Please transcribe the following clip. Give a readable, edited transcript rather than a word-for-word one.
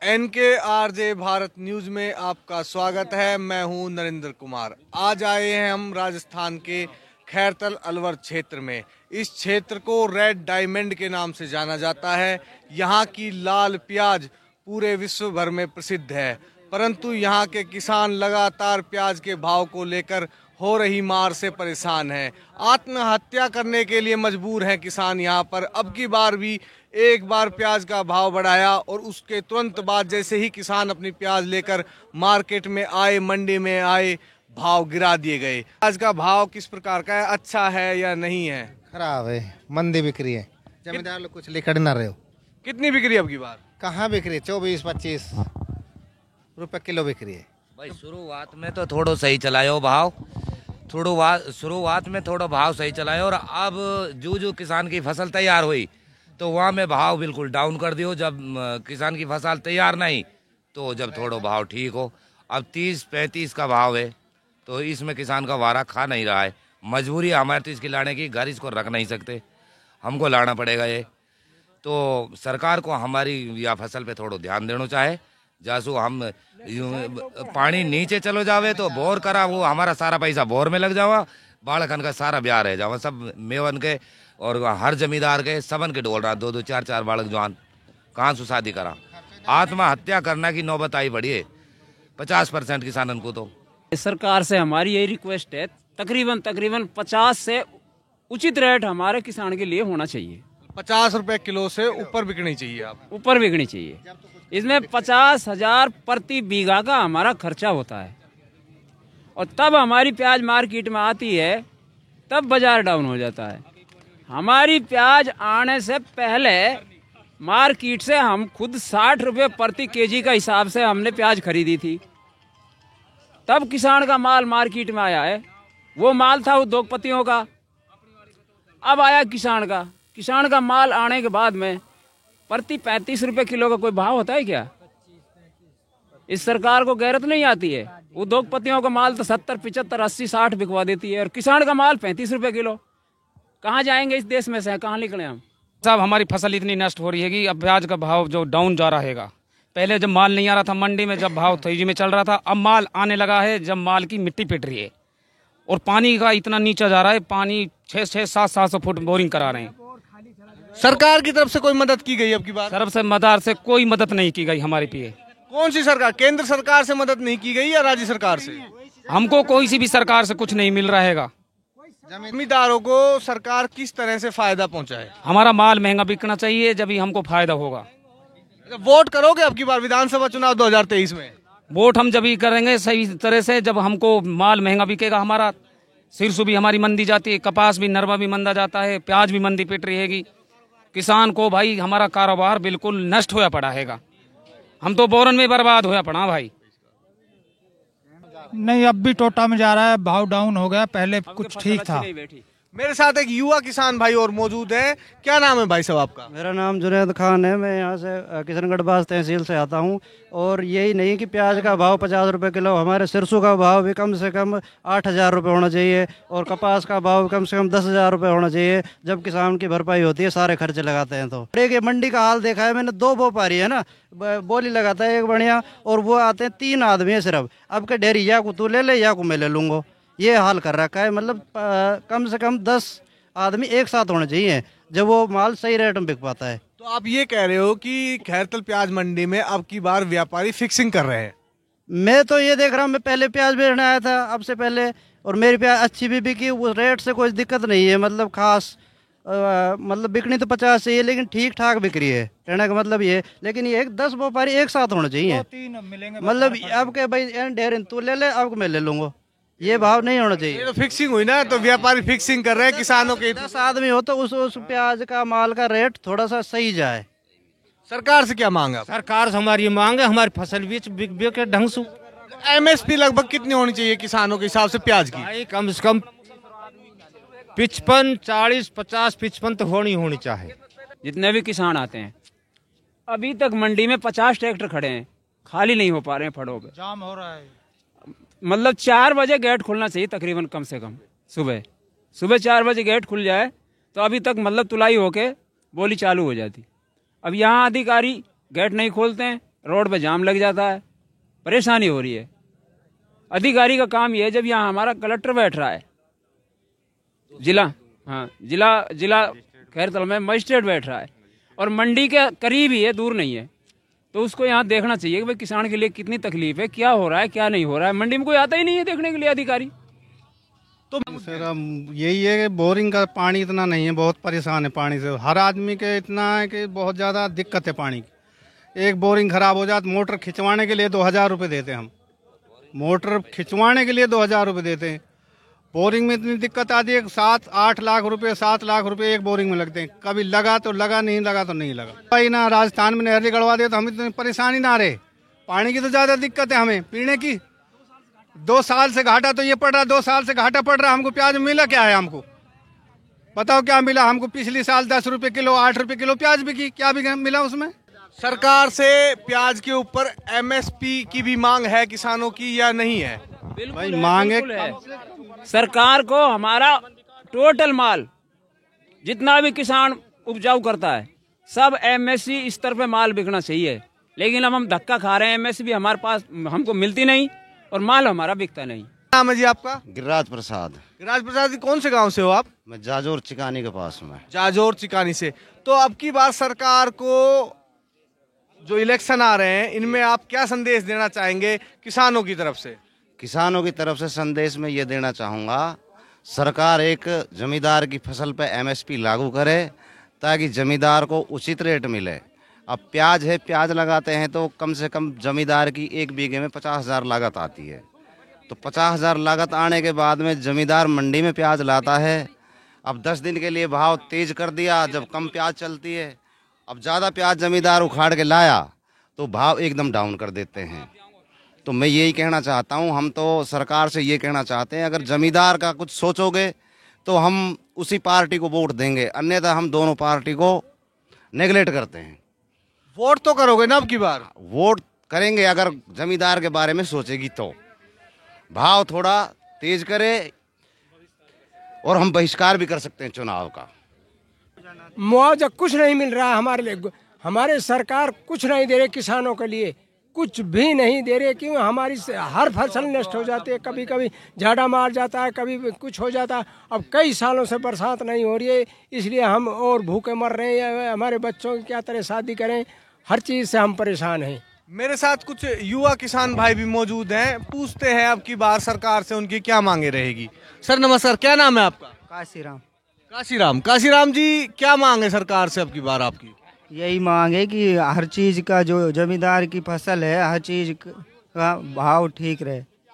NKRJ Bharat news में आपका स्वागत है। मैं हूं नरेंद्र कुमार। आज आए हैं हम राजस्थान के खैरतल अलवर क्षेत्र में। इस क्षेत्र को रेड डायमंड के नाम से जाना जाता है। यहाँ की लाल प्याज पूरे विश्व भर में प्रसिद्ध है, परंतु यहाँ के किसान लगातार प्याज के भाव को लेकर हो रही मार से परेशान हैं। आत्महत्या करने के लिए मजबूर हैं किसान यहाँ पर। अब की बार भी एक बार प्याज का भाव बढ़ाया और उसके तुरंत बाद जैसे ही किसान अपनी प्याज लेकर मार्केट में आए, मंडी में आए, भाव गिरा दिए गए। प्याज का भाव किस प्रकार का है, अच्छा है या नहीं है? खराब है, मंदी बिक्री है। जमींदार लोग कुछ लेकर ना रहे हो। कितनी बिक्री अब की बार? कहाँ बिक्री? 24-25 रुपए किलो बिक्री है भाई। शुरुआत में तो थोड़ा सही चलायो भाव, शुरुआत में थोड़ा भाव सही चलायो, और अब जो किसान की फसल तैयार हुई तो वहाँ में भाव बिल्कुल डाउन कर दियो। जब किसान की फसल तैयार नहीं तो जब थोड़ा भाव ठीक हो। अब 30-35 का भाव है, तो इसमें किसान का वारा खा नहीं रहा है। मजबूरी है हमारे तो इसकी लाने की, घर इसको रख नहीं सकते, हमको लाना पड़ेगा ये। तो सरकार को हमारी या फसल पे थोड़ा ध्यान देना चाहे। जैसो हम पानी नीचे चलो जावे तो बोर करा, वो हमारा सारा पैसा बोर में लग जावा, बालकन का सारा ब्याह रह जावा। सब मेवन के और हर जमींदार के सबन के डोल रहा, 2-2 4-4 बालक जवान कहाँ से शादी करा। आत्महत्या करना की नौबत आई पड़ी है 50% किसानन को। तो सरकार से हमारी यही रिक्वेस्ट है, तकरीबन 50 से उचित रेट हमारे किसान के लिए होना चाहिए। 50 रुपए किलो से ऊपर बिकनी चाहिए, आप ऊपर बिकनी चाहिए। इसमें 50,000 प्रति बीघा का हमारा खर्चा होता है, और तब हमारी प्याज मार्केट में आती है, तब बाजार डाउन हो जाता है। हमारी प्याज आने से पहले मार्केट से हम खुद 60 रुपये प्रति केजी का हिसाब से हमने प्याज खरीदी थी। तब किसान का माल मार्केट में आया है, वो माल था उद्योगपतियों का। अब आया किसान का माल आने के बाद में प्रति 35 रुपये किलो का कोई भाव होता है क्या? इस सरकार को गैरत नहीं आती है। उद्योगपतियों का माल तो 70, 75, 80, 60 बिकवा देती है, और किसान का माल 35 रुपये किलो। कहाँ जाएंगे इस देश में से, कहाँ निकले हम? साहब, हमारी फसल इतनी नष्ट हो रही है कि अब प्याज का भाव जो डाउन जा रहेगा। पहले जब माल नहीं आ रहा था मंडी में, जब भाव तेजी में चल रहा था, अब माल आने लगा है जब माल की मिट्टी पिट रही है, और पानी का इतना नीचा जा रहा है। पानी 600-700 फुट बोरिंग करा रहे हैं। सरकार की तरफ से कोई मदद की गई अब की बार? तरफ से मदार से कोई मदद नहीं की गई हमारे पे। कौन सी सरकार? केंद्र सरकार से मदद नहीं की गई या राज्य सरकार से? हमको कोई सी भी सरकार से कुछ नहीं मिल रहा है। जमींदारों को सरकार किस तरह से फायदा पहुंचाए? हमारा माल महंगा बिकना चाहिए, जब ही हमको फायदा होगा। वोट करोगे अब की बार विधानसभा चुनाव 2023 में? वोट हम जब ही करेंगे सही तरह से, जब हमको माल महंगा बिकेगा। हमारा सिरसू भी हमारी मंदी जाती है, कपास भी, नरवा भी मंदा जाता है, प्याज भी मंदी पिट रहेगी। किसान को भाई हमारा कारोबार बिल्कुल नष्ट होया पड़ा हैगा। हम तो बोरन में बर्बाद होया पड़ा भाई। नहीं, अब भी टोटा में जा रहा है, भाव डाउन हो गया, पहले कुछ ठीक था। मेरे साथ एक युवा किसान भाई और मौजूद है। क्या नाम है भाई साहब आपका? मेरा नाम जुनैद खान है। मैं यहाँ से किशनगढ़ बास तहसील से आता हूँ। और यही नहीं कि प्याज का भाव 50 रुपये किलो, हमारे सिरसों का भाव भी कम से कम 8,000 रुपये होना चाहिए, और कपास का भाव कम से कम 10,000 रुपये होना चाहिए। जब किसान की भरपाई होती है, सारे खर्चे लगाते हैं। तो देखिए, मंडी का हाल देखा है मैंने। 2 व्यापारी है ना, बोली लगाता है एक बढ़िया, और वो आते हैं 3 आदमी है सिर्फ। अब के डेरी या को तू ले ले या को मैं ले लूँगा, ये हाल कर रखा है। मतलब कम से कम 10 आदमी एक साथ होने चाहिए, जब वो माल सही रेट में बिक पाता है। तो आप ये कह रहे हो कि खैरतल प्याज मंडी में अब की बार व्यापारी फिक्सिंग कर रहे हैं? मैं तो ये देख रहा हूँ, मैं पहले प्याज बेचने आया था अब से पहले, और मेरी प्याज अच्छी भी बिकी। उस रेट से कोई दिक्कत नहीं है, मतलब खास मतलब बिकनी तो 50 चाहिए, लेकिन ठीक ठाक बिक्री है, कहने का मतलब ये। लेकिन ये 10 व्यापारी एक साथ होने चाहिए। मतलब अब के भाई ढेर तू ले ले, अब मैं ले लूँगा, ये भाव नहीं होना चाहिए। ये तो फिक्सिंग हुई ना, तो व्यापारी फिक्सिंग कर रहे हैं किसानों के। 10 आदमी हो तो उस प्याज का माल का रेट थोड़ा सा सही जाए। सरकार से क्या मांग है? सरकार से हमारी मांग है, हमारी फसल बिक के ढंग से। MSP लगभग कितनी होनी चाहिए किसानों के हिसाब से प्याज की? भाई कम से कम 55, 40, 50, 55 तो होनी चाहिए। जितने भी किसान आते हैं, अभी तक मंडी में 50 ट्रैक्टर खड़े हैं, खाली नहीं हो पा रहे हैं, फड़ों पे जाम हो रहा है। मतलब 4 बजे गेट खुलना चाहिए तकरीबन, कम से कम सुबह 4 बजे गेट खुल जाए तो अभी तक मतलब तुलाई होके बोली चालू हो जाती। अब यहाँ अधिकारी गेट नहीं खोलते हैं, रोड पे जाम लग जाता है, परेशानी हो रही है। अधिकारी का काम ये है, जब यहाँ हमारा कलेक्टर बैठ रहा है जिला खैरतल में मजिस्ट्रेट बैठ रहा है और मंडी के करीब ही है, दूर नहीं है, तो उसको यहाँ देखना चाहिए कि भाई किसान के लिए कितनी तकलीफ है, क्या हो रहा है क्या नहीं हो रहा है। मंडी में कोई आता ही नहीं है देखने के लिए अधिकारी। तो सर यही है कि बोरिंग का पानी इतना नहीं है, बहुत परेशान है पानी से। हर आदमी के इतना है कि बहुत ज़्यादा दिक्कत है पानी की। एक बोरिंग खराब हो जाए तो मोटर खिंचवाने के लिए 2000 रुपये देते हैं हम, मोटर खिंचवाने के लिए 2000 रुपये देते हैं। बोरिंग में इतनी दिक्कत आती है, 7-8 लाख रुपए 7 लाख रुपए एक बोरिंग में लगते हैं। कभी लगा तो लगा, नहीं लगा तो नहीं लगा। भाई ना राजस्थान में नहर गड़वा दे तो हम इतनी परेशानी ना रहे। पानी की तो ज़्यादा दिक्कत है हमें पीने की। 2 साल से घाटा तो ये पड़ रहा, 2 साल से घाटा पड़ रहा। हमको प्याज मिला क्या है, हमको बताओ क्या मिला हमको? पिछली साल 10 रुपए किलो 8 रुपए किलो प्याज बिकी, क्या भी मिला उसमें? सरकार से प्याज के ऊपर एमएसपी की भी मांग है किसानों की या नहीं है? भाई मांग है सरकार को हमारा टोटल माल जितना भी किसान उपजाऊ करता है सब एमएसपी स्तर पे माल बिकना चाहिए, लेकिन अब हम धक्का खा रहे हैं। एमएसपी हमारे पास हमको मिलती नहीं और माल हमारा बिकता नहीं। नाम है जी आपका? गिरिराज प्रसाद। गिरिराज प्रसाद जी, कौन से गांव से हो आप? मैं जाजोर चिकानी के पास में। जाजोर चिकानी से। तो अब की बार सरकार को जो इलेक्शन आ रहे हैं, इनमें आप क्या संदेश देना चाहेंगे किसानों की तरफ से? किसानों की तरफ से संदेश में ये देना चाहूँगा, सरकार एक जमींदार की फसल पर एमएसपी लागू करे ताकि जमींदार को उचित रेट मिले। अब प्याज है, प्याज लगाते हैं तो कम से कम जमींदार की 1 बीघे में 50,000 लागत आती है। तो 50,000 लागत आने के बाद में जमींदार मंडी में प्याज लाता है। अब 10 दिन के लिए भाव तेज कर दिया जब कम प्याज चलती है। अब ज़्यादा प्याज जमींदार उखाड़ के लाया तो भाव एकदम डाउन कर देते हैं। तो मैं यही कहना चाहता हूँ, हम तो सरकार से ये कहना चाहते हैं, अगर जमींदार का कुछ सोचोगे तो हम उसी पार्टी को वोट देंगे, अन्यथा हम दोनों पार्टी को नेगलेक्ट करते हैं। वोट तो करोगे ना अब की बार? वोट करेंगे अगर जमींदार के बारे में सोचेगी तो। भाव थोड़ा तेज करे और हम बहिष्कार भी कर सकते हैं चुनाव का। मुआवजा कुछ नहीं मिल रहा है हमारे लिए। हमारे सरकार कुछ नहीं दे रहे किसानों के लिए, कुछ भी नहीं दे रहे। क्यों? हमारी हर फसल नष्ट हो जाती है, कभी कभी झाड़ा मार जाता है, कभी कुछ हो जाता है। अब कई सालों से बरसात नहीं हो रही है, इसलिए हम और भूखे मर रहे हैं। हमारे बच्चों की क्या तरह शादी करें, हर चीज़ से हम परेशान हैं। मेरे साथ कुछ युवा किसान भाई भी मौजूद हैं, पूछते हैं अब की बार सरकार से उनकी क्या मांगे रहेगी। सर नमस्कार, क्या नाम है आपका? काशीराम। काशीराम जी, क्या मांग है सरकार से अब की बार आपकी? यही मांग है कि हर चीज़ का जो जमींदार की फसल है, हर चीज़ का भाव ठीक रहे।